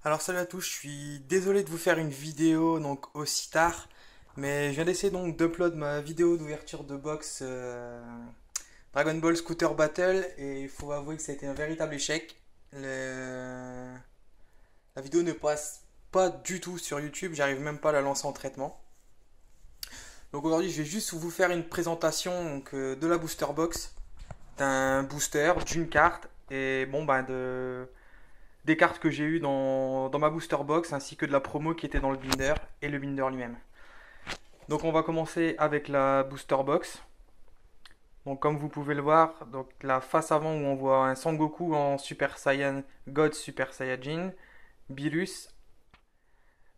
Alors salut à tous, je suis désolé de vous faire une vidéo donc aussi tard, mais je viens d'essayer donc d'upload ma vidéo d'ouverture de box Dragon Ball Scooter Battle et il faut avouer que ça a été un véritable échec. La vidéo ne passe pas du tout sur YouTube, j'arrive même pas à la lancer en traitement. Donc aujourd'hui je vais juste vous faire une présentation de la booster box, d'un booster, d'une carte et bon des cartes que j'ai eues dans ma booster box ainsi que de la promo qui était dans le binder et le binder lui-même. Donc on va commencer avec la booster box. Donc comme vous pouvez le voir, donc la face avant où on voit un Sangoku en Super Saiyan God Super Saiyajin, Beerus,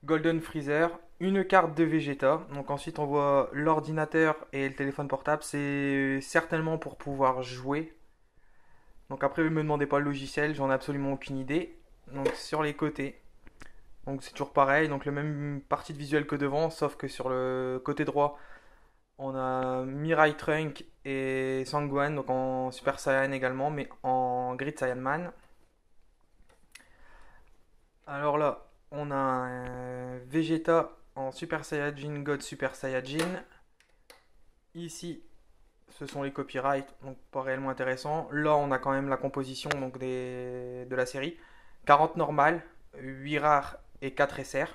Golden Freezer, une carte de Vegeta. Donc ensuite on voit l'ordinateur et le téléphone portable. C'est certainement pour pouvoir jouer. Donc après ne me demandez pas le logiciel, j'en ai absolument aucune idée. Donc sur les côtés, donc c'est toujours pareil, donc le même partie de visuel que devant, sauf que sur le côté droit, on a Mirai Trunk et Sangwan, donc en Super Saiyan également, mais en Grid Saiyan Man. Alors là, on a un Vegeta en Super Saiyajin God Super Saiyajin. Ici, ce sont les copyrights, donc pas réellement intéressant. Là, on a quand même la composition de la série. 40 normales, 8 rares et 4 SR.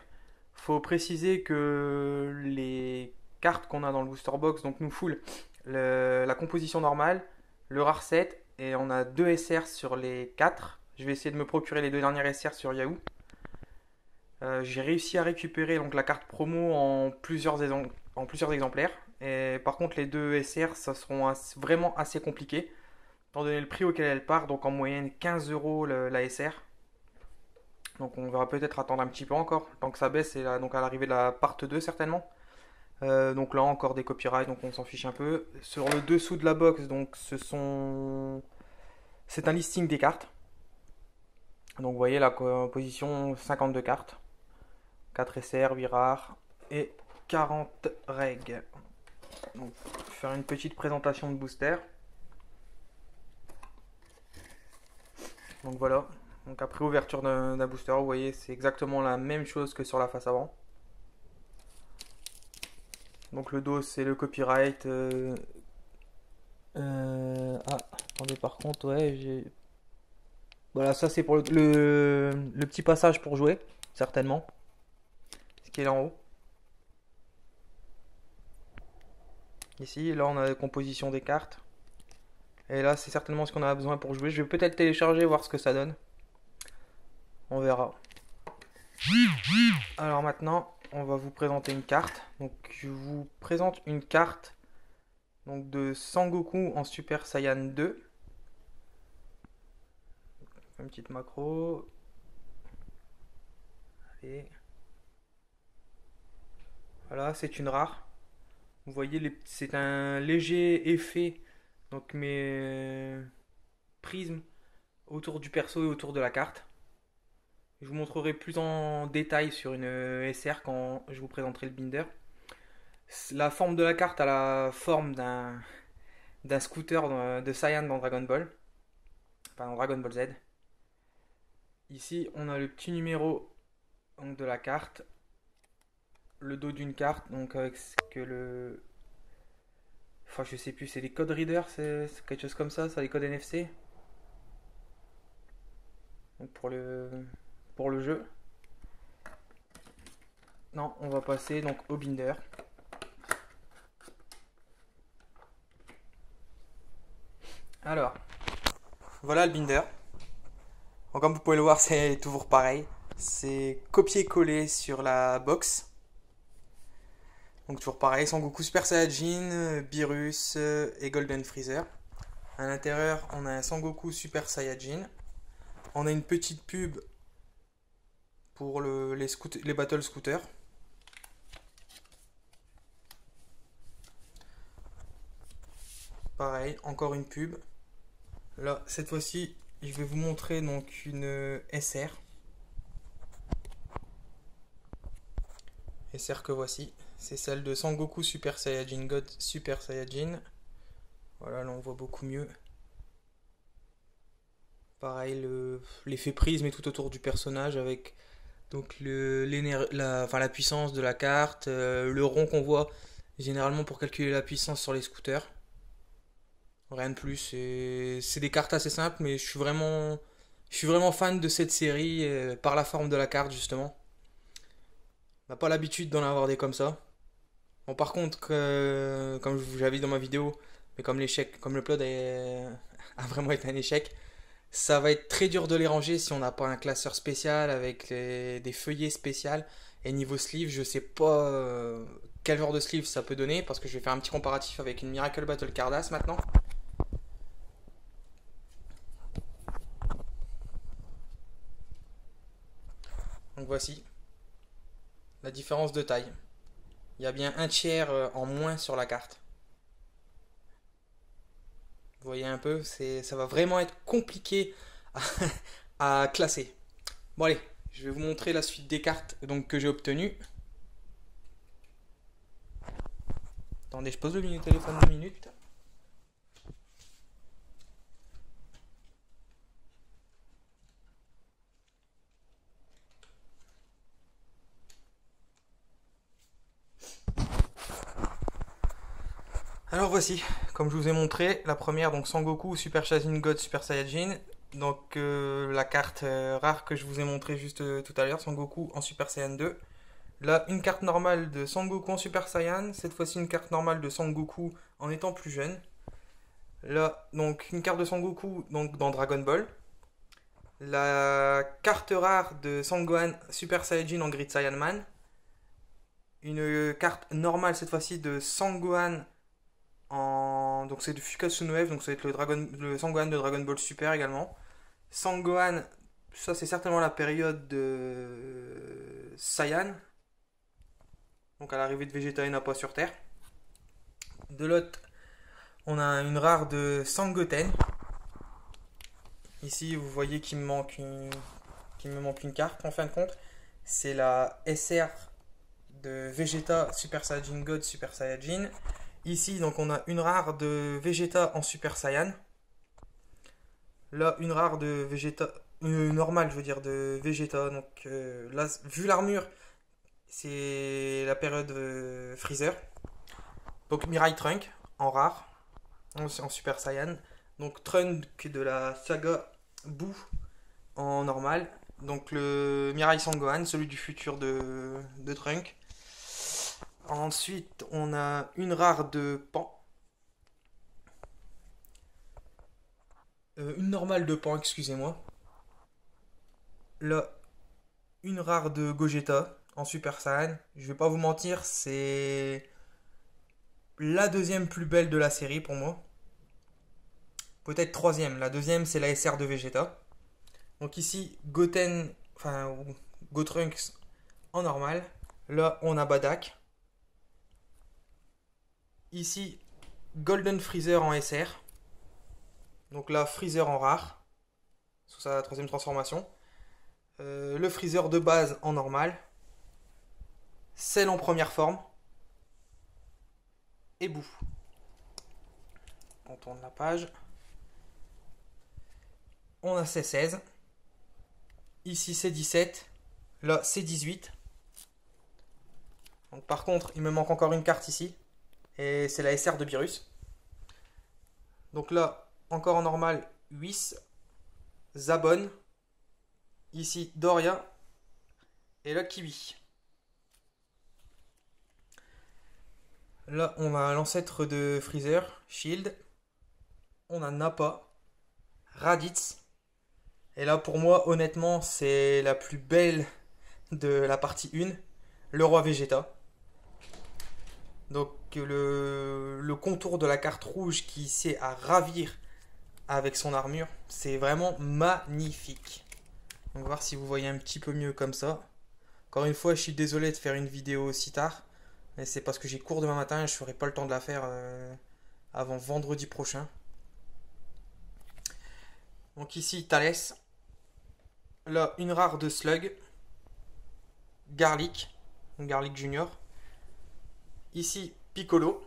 Faut préciser que les cartes qu'on a dans le booster box donc nous full la composition normale, le rare set et on a 2 SR sur les 4. Je vais essayer de me procurer les deux dernières SR sur Yahoo. J'ai réussi à récupérer donc la carte promo en plusieurs exemplaires. Et par contre les deux SR ça seront vraiment assez compliqués étant donné le prix auquel elle part, donc en moyenne 15 euros la SR. Donc on va peut-être attendre un petit peu encore, tant que ça baisse, et là, donc à l'arrivée de la part 2 certainement. Donc là encore des copyrights, donc on s'en fiche un peu. Sur le dessous de la box, donc c'est un listing des cartes. Donc vous voyez la composition 52 cartes, 4 SR, 8 rares et 40 reg. Donc faire une petite présentation de booster. Donc voilà. Donc après ouverture d'un booster, vous voyez c'est exactement la même chose que sur la face avant. Donc le dos c'est le copyright. Ah, attendez par contre, ouais, j'ai. Voilà, ça c'est pour le petit passage pour jouer, certainement. Ce qui est là en haut. Ici, là on a la composition des cartes. Et là c'est certainement ce qu'on a besoin pour jouer. Je vais peut-être télécharger, voir ce que ça donne. On verra. Alors maintenant, on va vous présenter une carte. Donc je vous présente une carte donc, de Sangoku en Super Saiyan 2. Une petite macro. Allez. Voilà, c'est une rare. Vous voyez, c'est un léger effet, donc mes prismes autour du perso et autour de la carte. Je vous montrerai plus en détail sur une SR quand je vous présenterai le binder. La forme de la carte a la forme d'un scooter de Saiyan dans Dragon Ball, enfin dans Dragon Ball Z. Ici, on a le petit numéro donc, de la carte, le dos d'une carte, donc avec ce que le. Enfin, je sais plus, c'est les codes readers, c'est quelque chose comme ça les codes NFC. Donc pour le jeu. Non, on va passer donc au binder. Alors, voilà le binder. Donc, comme vous pouvez le voir, c'est toujours pareil. C'est copié-collé sur la box. Donc toujours pareil, Sangoku Super Saiyajin, Beerus et Golden Freezer. À l'intérieur, on a un Sangoku Super Saiyajin. On a une petite pub pour les Battle Scooters. Pareil, encore une pub. Là, cette fois-ci, je vais vous montrer donc une SR. SR que voici. C'est celle de Sangoku Super Saiyajin God Super Saiyajin. Voilà, là on voit beaucoup mieux. Pareil, l'effet prisme est tout autour du personnage avec Donc enfin, la puissance de la carte, le rond qu'on voit généralement pour calculer la puissance sur les scooters. Rien de plus, c'est des cartes assez simples, mais je suis vraiment fan de cette série par la forme de la carte justement. On n'a pas l'habitude d'en avoir des comme ça. Bon, par contre, comme je vous l'avais dit dans ma vidéo, mais comme le plot a vraiment été un échec, ça va être très dur de les ranger si on n'a pas un classeur spécial avec des feuillets spéciaux. Et niveau sleeve, je sais pas quel genre de sleeve ça peut donner parce que je vais faire un petit comparatif avec une Miracle Battle Cardass maintenant. Donc voici la différence de taille. Il y a bien un tiers en moins sur la carte. Vous voyez un peu, ça va vraiment être compliqué à classer. Bon allez, je vais vous montrer la suite des cartes donc, que j'ai obtenues. Attendez, je pose le téléphone 2 minutes. Alors voici, comme je vous ai montré, la première, donc Sangoku, Super Saiyan God, Super Saiyajin. Donc la carte rare que je vous ai montré juste tout à l'heure, Sangoku en Super Saiyan 2. Là, une carte normale de Sangoku en Super Saiyan. Cette fois-ci, une carte normale de Sangoku en étant plus jeune. Là, donc une carte de Sangoku donc, dans Dragon Ball. La carte rare de Sangohan Super Saiyajin en Grid Saiyan Man. Une carte normale cette fois-ci de Sangohan donc c'est de Fukatsu no F, donc ça va être le Sangohan de Dragon Ball Super également. Sangohan, ça c'est certainement la période de Saiyan, donc à l'arrivée de Vegeta et Nappa sur Terre. De l'autre, on a une rare de Sangoten. Ici, vous voyez qu'il me manque une carte en fin de compte. C'est la SR de Vegeta Super Saiyajin God Super Saiyajin. Ici, donc, on a une rare de Vegeta en Super Saiyan. Là, une rare de Vegeta. Normale, je veux dire, de Vegeta. Donc, là, vu l'armure, c'est la période Freezer. Donc, Mirai Trunk en rare, en Super Saiyan. Donc, Trunk de la saga Boo en normal. Donc, le Mirai Sangohan, celui du futur de Trunk. Ensuite, on a une rare de Pan. Une normale de Pan, excusez-moi. Là, une rare de Gogeta en Super Saiyan. Je vais pas vous mentir, c'est la deuxième plus belle de la série pour moi. Peut-être troisième. La deuxième, c'est la SR de Vegeta. Donc ici, Gotrunks en normal. Là, on a Badak. Ici, Golden Freezer en SR. Donc là, Freezer en rare. Sous sa troisième transformation. Le Freezer de base en normal. Cell en première forme. Et Boo. On tourne la page. On a C16. Ici C17. Là C18. Donc, par contre, il me manque encore une carte ici. Et c'est la SR de Beerus. Donc là, encore en normal, Whis, Zabon. Ici, Doria. Et là, Kiwi. Là, on a l'ancêtre de Freezer, Shield. On a Nappa, Raditz. Et là, pour moi, honnêtement, c'est la plus belle de la partie 1. Le roi Vegeta. Donc le contour de la carte rouge qui sait à ravir avec son armure, c'est vraiment magnifique. On va voir si vous voyez un petit peu mieux comme ça. Encore une fois, je suis désolé de faire une vidéo aussi tard. Mais c'est parce que j'ai cours demain matin et je ne ferai pas le temps de la faire avant vendredi prochain. Donc ici, Thalès. Là, une rare de Slug. Garlic. Garlic Junior. Ici, Piccolo.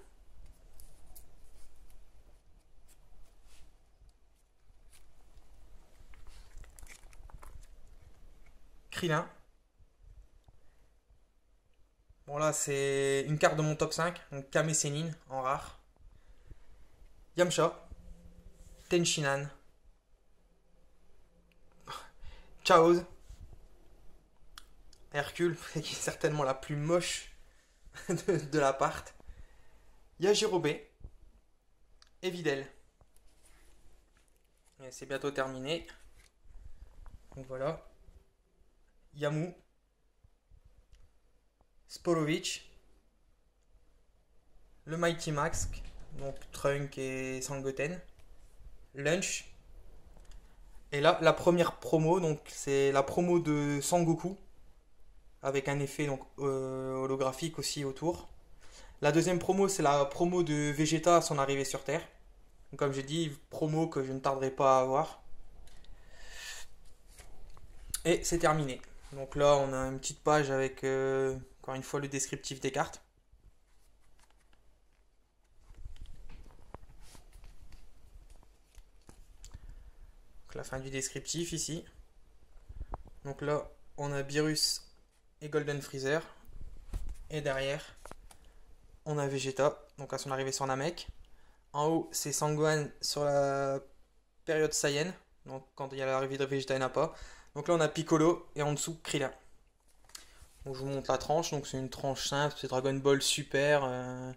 Krillin. Bon là c'est une carte de mon top 5, donc Kame Sennin en rare. Yamcha, Tenshinhan, Chaoz, Hercule, qui est certainement la plus moche de l'appart. Yajirobe et Videl. Et c'est bientôt terminé. Donc voilà. Yamu, Sporovic, le Mighty Max, donc Trunk et Sangoten, Lunch. Et là, la première promo, donc c'est la promo de Sangoku, avec un effet donc, holographique aussi autour. La deuxième promo, c'est la promo de Vegeta à son arrivée sur Terre. Donc, comme j'ai dit, promo que je ne tarderai pas à avoir. Et c'est terminé. Donc là, on a une petite page avec, encore une fois, le descriptif des cartes. Donc la fin du descriptif ici. Donc là, on a Beerus et Golden Freezer. Et derrière, on a Vegeta, donc à son arrivée sur Namek. En haut, c'est Sangohan sur la période Saiyan, donc quand il y a l'arrivée de Vegeta et Nappa. Donc là, on a Piccolo et en dessous, Krillin. Donc je vous montre la tranche, donc c'est une tranche simple, c'est Dragon Ball Super.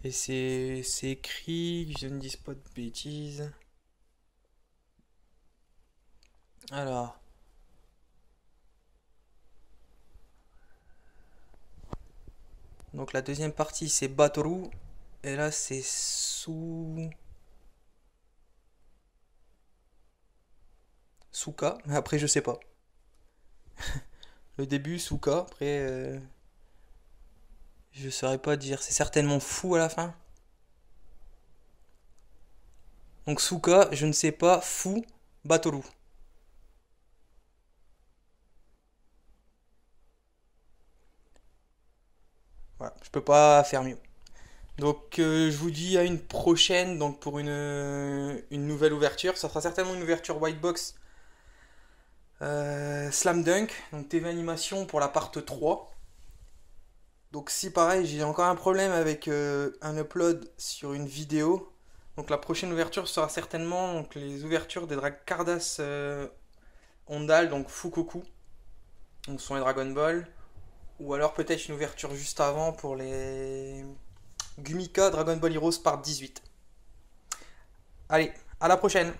Et c'est écrit, que je ne dise pas de bêtises. Alors. Donc la deuxième partie c'est Batoru. Et là c'est Suka. Mais après je sais pas. Le début Suka. Après je saurais pas dire. C'est certainement fou à la fin. Donc Suka, je ne sais pas. Fou, Batoru. Voilà, je peux pas faire mieux. Donc je vous dis à une prochaine donc pour une nouvelle ouverture. Ça sera certainement une ouverture white box Slam Dunk, donc TV Animation pour la part 3. Donc si pareil j'ai encore un problème avec un upload sur une vidéo. Donc la prochaine ouverture sera certainement donc, les ouvertures des Cardass Ondal, donc Fukoku. Donc ce sont les Dragon Ball. Ou alors peut-être une ouverture juste avant pour les Gumika Dragon Ball Heroes part 18. Allez, à la prochaine!